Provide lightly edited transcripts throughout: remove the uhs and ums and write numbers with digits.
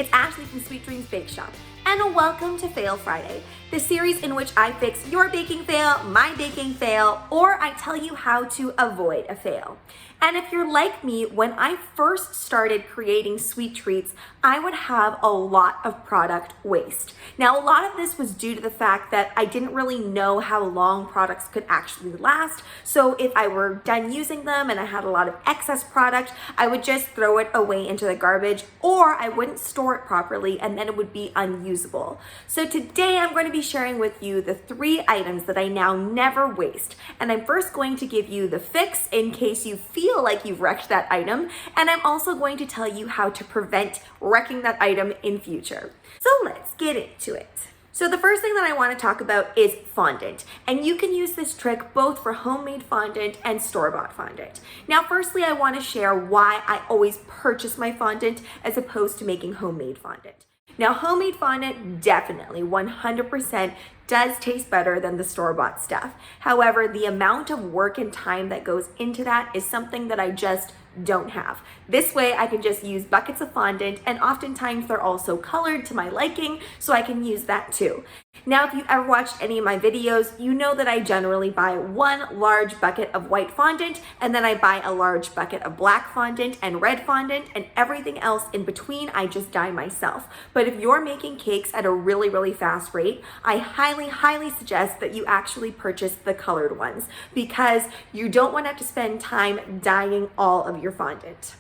It's Ashleigh from Sweet Dreams Bake Shop, and welcome to Fail Friday, the series in which I fix your baking fail, my baking fail, or I tell you how to avoid a fail. And if you're like me, when I first started creating sweet treats, I would have a lot of product waste. Now, a lot of this was due to the fact that I didn't really know how long products could actually last. So if I were done using them and I had a lot of excess product, I would just throw it away into the garbage, or I wouldn't store it properly and then it would be unusable. So today I'm going to be sharing with you the 3 items that I now never waste. And I'm first going to give you the fix in case you feel like you've wrecked that item, and I'm also going to tell you how to prevent wrecking that item in future. So let's get into it. So the first thing that I want to talk about is fondant, and you can use this trick both for homemade fondant and store-bought fondant. Now, firstly, I want to share why I always purchase my fondant as opposed to making homemade fondant. Now, homemade fondant definitely 100% does taste better than the store-bought stuff. However, the amount of work and time that goes into that is something that I just don't have. This way I can just use buckets of fondant, and oftentimes they're also colored to my liking, so I can use that too. Now, if you've ever watched any of my videos, you know that I generally buy 1 large bucket of white fondant, and then I buy a large bucket of black fondant and red fondant, and everything else in between I just dye myself. But if you're making cakes at a really fast rate, I highly suggest that you actually purchase the colored ones, because you don't want to have to spend time dyeing all of your fondant.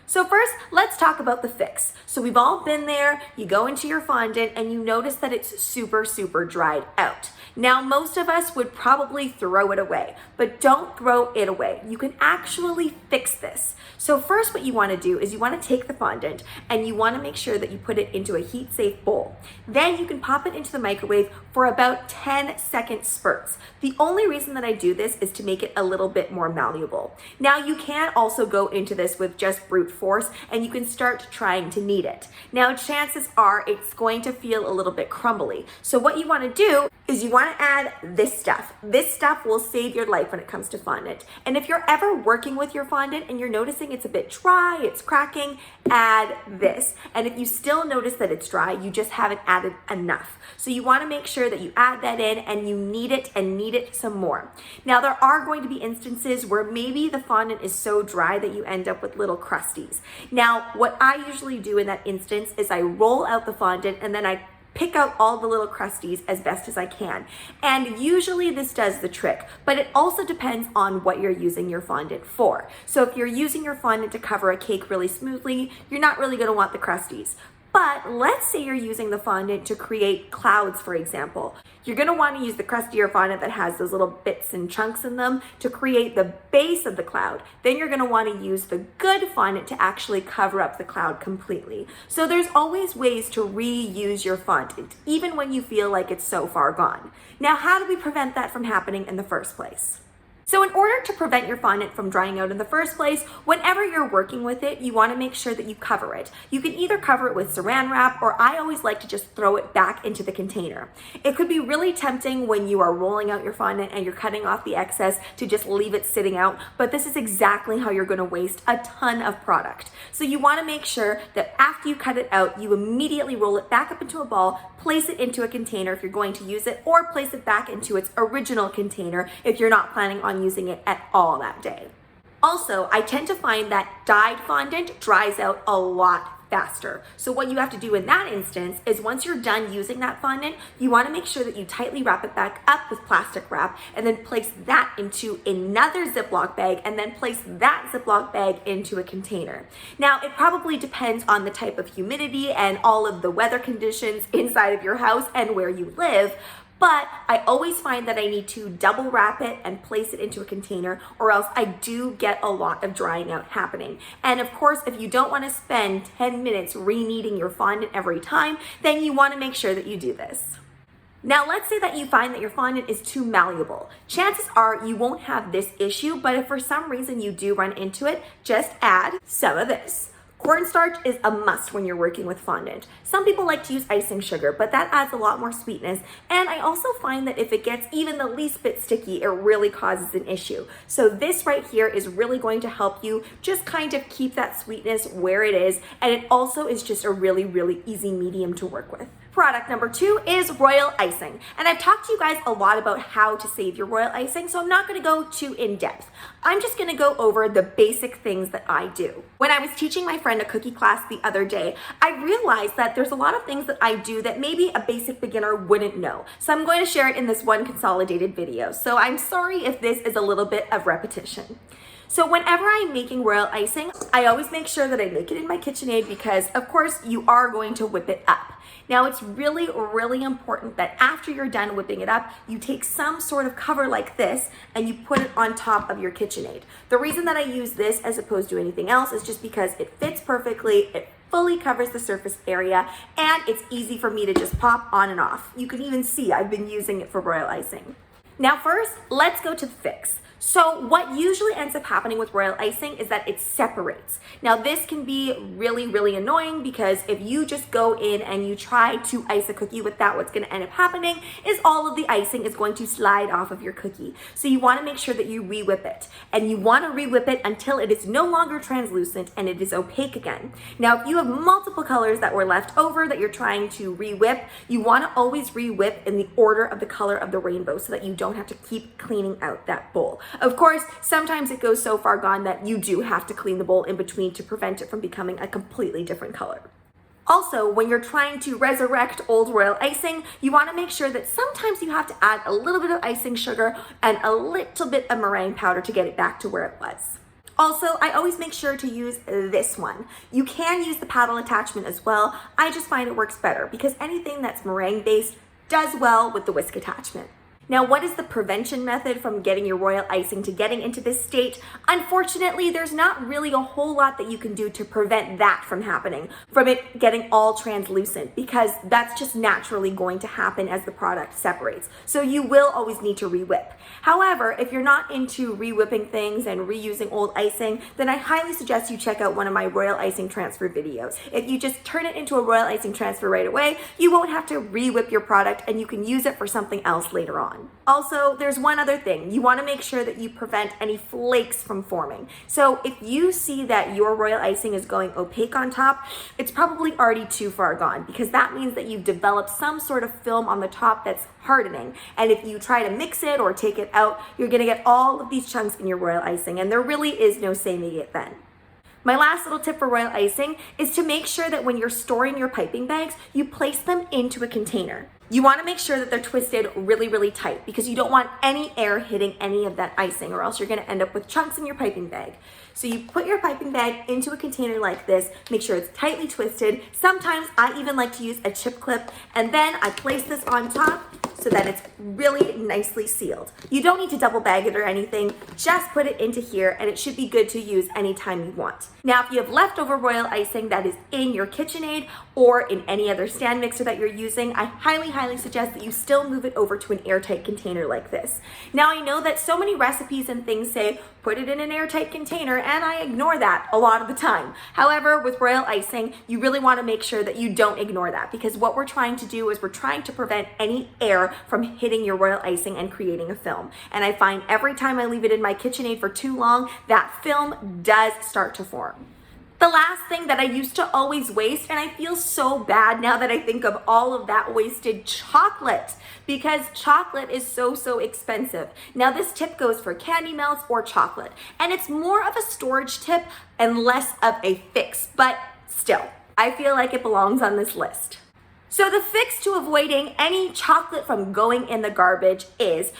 So first, let's talk about the fix. So we've all been there. You go into your fondant and you notice that it's super dried out. Now, most of us would probably throw it away, but don't throw it away. You can actually fix this. So first, what you want to do is you want to take the fondant and you want to make sure that you put it into a heat-safe bowl. Then you can pop it into the microwave for about 10-second spurts. The only reason that I do this is to make it a little bit more malleable. Now, you can also go into this with just brute force and you can start trying to knead it. Now, chances are it's going to feel a little bit crumbly. So what you want to do is you want to add this stuff. This stuff will save your life when it comes to fondant. And if you're ever working with your fondant and you're noticing it's a bit dry, it's cracking, add this. And if you still notice that it's dry, you just haven't added enough. So you want to make sure that you add that in and you knead it and knead it some more. Now, there are going to be instances where maybe the fondant is so dry that you end up with little crusties. Now, what I usually do in that instance is I roll out the fondant and then I pick out all the little crusties as best as I can. And usually this does the trick, but it also depends on what you're using your fondant for. So if you're using your fondant to cover a cake really smoothly, you're not really gonna want the crusties. But let's say you're using the fondant to create clouds, for example. You're gonna wanna use the crustier fondant that has those little bits and chunks in them to create the base of the cloud. Then you're gonna wanna use the good fondant to actually cover up the cloud completely. So there's always ways to reuse your fondant, even when you feel like it's so far gone. Now, how do we prevent that from happening in the first place? So in order to prevent your fondant from drying out in the first place, whenever you're working with it, you want to make sure that you cover it. You can either cover it with saran wrap, or I always like to just throw it back into the container. It could be really tempting when you are rolling out your fondant and you're cutting off the excess to just leave it sitting out, but this is exactly how you're going to waste a ton of product. So you want to make sure that after you cut it out, you immediately roll it back up into a ball, place it into a container if you're going to use it, or place it back into its original container if you're not planning on using it at all that day. Also, I tend to find that dyed fondant dries out a lot faster. So what you have to do in that instance is once you're done using that fondant, you want to make sure that you tightly wrap it back up with plastic wrap and then place that into another Ziploc bag and then place that Ziploc bag into a container. Now, it probably depends on the type of humidity and all of the weather conditions inside of your house and where you live, but I always find that I need to double wrap it and place it into a container, or else I do get a lot of drying out happening. And of course, if you don't want to spend 10 minutes re-kneading your fondant every time, then you want to make sure that you do this. Now, let's say that you find that your fondant is too malleable. Chances are you won't have this issue, but if for some reason you do run into it, just add some of this. Cornstarch is a must when you're working with fondant. Some people like to use icing sugar, but that adds a lot more sweetness. And I also find that if it gets even the least bit sticky, it really causes an issue. So this right here is really going to help you just kind of keep that sweetness where it is. And it also is just a really, really easy medium to work with. Product number 2 is Royal Icing. And I've talked to you guys a lot about how to save your Royal Icing, so I'm not gonna go too in depth. I'm just gonna go over the basic things that I do. When I was teaching my friend a cookie class the other day, I realized that there's a lot of things that I do that maybe a basic beginner wouldn't know. So I'm going to share it in this one consolidated video. So I'm sorry if this is a little bit of repetition. So whenever I'm making Royal Icing, I always make sure that I make it in my KitchenAid because of course you are going to whip it up. Now it's really, really important that after you're done whipping it up, you take some sort of cover like this and you put it on top of your KitchenAid. The reason that I use this as opposed to anything else is just because it fits perfectly, it fully covers the surface area, and it's easy for me to just pop on and off. You can even see I've been using it for Royal Icing. Now first, let's go to the fix. So what usually ends up happening with Royal Icing is that it separates. Now this can be really, really annoying because if you just go in and you try to ice a cookie with that, what's gonna end up happening is all of the icing is going to slide off of your cookie. So you wanna make sure that you re-whip it. And you wanna re-whip it until it is no longer translucent and it is opaque again. Now if you have multiple colors that were left over that you're trying to re-whip, you wanna always re-whip in the order of the color of the rainbow so that you don't have to keep cleaning out that bowl. Of course, sometimes it goes so far gone that you do have to clean the bowl in between to prevent it from becoming a completely different color. Also, when you're trying to resurrect old Royal Icing, you want to make sure that sometimes you have to add a little bit of icing sugar and a little bit of meringue powder to get it back to where it was. Also, I always make sure to use this one. You can use the paddle attachment as well. I just find it works better because anything that's meringue based does well with the whisk attachment. Now, what is the prevention method from getting your Royal Icing to getting into this state? Unfortunately, there's not really a whole lot that you can do to prevent that from happening, from it getting all translucent, because that's just naturally going to happen as the product separates. So you will always need to re-whip. However, if you're not into re-whipping things and reusing old icing, then I highly suggest you check out one of my Royal Icing transfer videos. If you just turn it into a Royal Icing transfer right away, you won't have to re-whip your product and you can use it for something else later on. Also, there's one other thing. You want to make sure that you prevent any flakes from forming. So if you see that your Royal Icing is going opaque on top, it's probably already too far gone because that means that you've developed some sort of film on the top that's hardening. And if you try to mix it or take it out, you're going to get all of these chunks in your Royal Icing, and there really is no saving it then. My last little tip for Royal Icing is to make sure that when you're storing your piping bags, you place them into a container. You want to make sure that they're twisted really, really tight because you don't want any air hitting any of that icing or else you're going to end up with chunks in your piping bag. So you put your piping bag into a container like this, make sure it's tightly twisted. Sometimes I even like to use a chip clip, and then I place this on top so that it's really nicely sealed. You don't need to double bag it or anything, just put it into here and it should be good to use anytime you want. Now, if you have leftover Royal Icing that is in your KitchenAid or in any other stand mixer that you're using, I highly, highly suggest that you still move it over to an airtight container like this. Now, I know that so many recipes and things say, put it in an airtight container, and I ignore that a lot of the time. However, with Royal Icing, you really want to make sure that you don't ignore that because what we're trying to do is we're trying to prevent any air from hitting your Royal Icing and creating a film. And I find every time I leave it in my KitchenAid for too long, that film does start to form. The last thing that I used to always waste, and I feel so bad now that I think of all of that wasted, chocolate, because chocolate is so expensive. Now this tip goes for candy melts or chocolate, and it's more of a storage tip and less of a fix, but still, I feel like it belongs on this list. So the fix to avoiding any chocolate from going in the garbage is,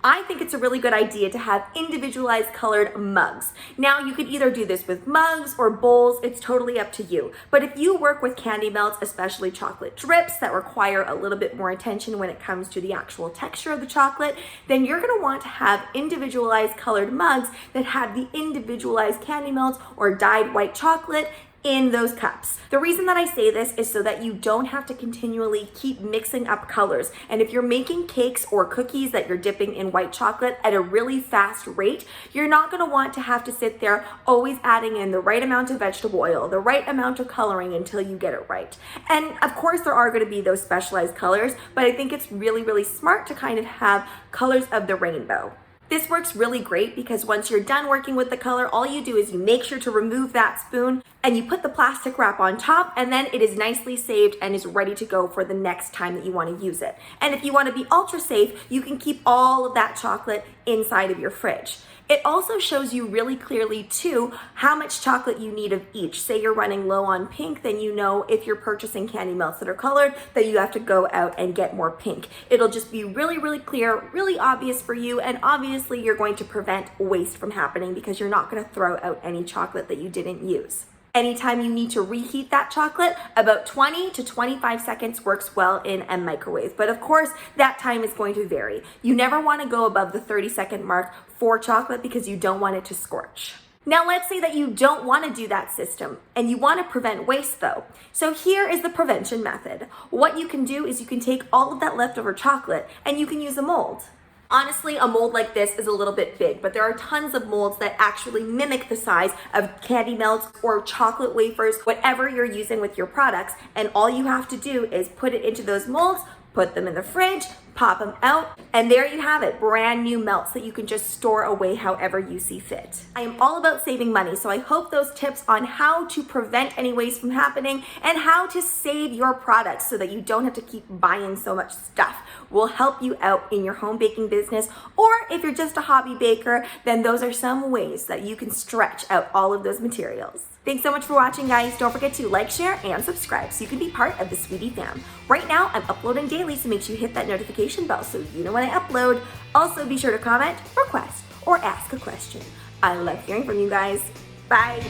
I think it's a really good idea to have individualized colored mugs. Now you could either do this with mugs or bowls, it's totally up to you. But if you work with candy melts, especially chocolate drips that require a little bit more attention when it comes to the actual texture of the chocolate, then you're gonna want to have individualized colored mugs that have the individualized candy melts or dyed white chocolate in those cups. The reason that I say this is so that you don't have to continually keep mixing up colors. And if you're making cakes or cookies that you're dipping in white chocolate at a really fast rate, you're not gonna want to have to sit there always adding in the right amount of vegetable oil, the right amount of coloring until you get it right. And of course there are gonna be those specialized colors, but I think it's really, really smart to kind of have colors of the rainbow. This works really great because once you're done working with the color, all you do is you make sure to remove that spoon and you put the plastic wrap on top, and then it is nicely saved and is ready to go for the next time that you want to use it. And if you want to be ultra safe, you can keep all of that chocolate inside of your fridge. It also shows you really clearly too how much chocolate you need of each. Say you're running low on pink, then you know if you're purchasing candy melts that are colored that you have to go out and get more pink. It'll just be really, really clear, really obvious for you, and obviously you're going to prevent waste from happening because you're not going to throw out any chocolate that you didn't use. Anytime you need to reheat that chocolate, about 20 to 25 seconds works well in a microwave. But of course, that time is going to vary. You never want to go above the 30-second mark for chocolate because you don't want it to scorch. Now let's say that you don't want to do that system and you want to prevent waste though. So here is the prevention method. What you can do is you can take all of that leftover chocolate and you can use a mold. Honestly, a mold like this is a little bit big, but there are tons of molds that actually mimic the size of candy melts or chocolate wafers, whatever you're using with your products. And all you have to do is put it into those molds, put them in the fridge, pop them out, and there you have it, brand new melts that you can just store away however you see fit. I am all about saving money, so I hope those tips on how to prevent any waste from happening and how to save your products so that you don't have to keep buying so much stuff will help you out in your home baking business. Or if you're just a hobby baker, then those are some ways that you can stretch out all of those materials. Thanks so much for watching, guys. Don't forget to like, share, and subscribe so you can be part of the Sweetie fam. Right now, I'm uploading daily, so make sure you hit that notification bell so you know when I upload. Also, be sure to comment, request, or ask a question. I love hearing from you guys. Bye.